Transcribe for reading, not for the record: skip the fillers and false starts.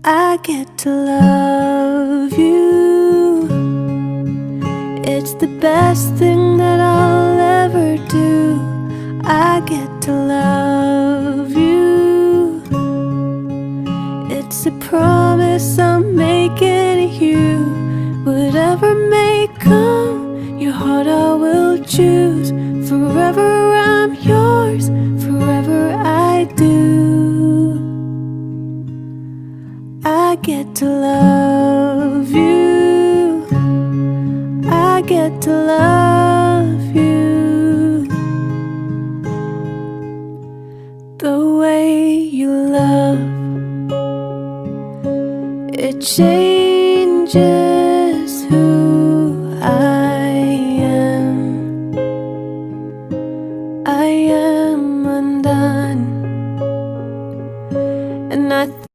I get to love you. It's the best thing that I'll ever do. I get to love you. It's a promise I'm making you. Whatever may come, your heart I will choose. Forever I'm yours, forever I do. I get to love you. I get to love you. The way you love, it changes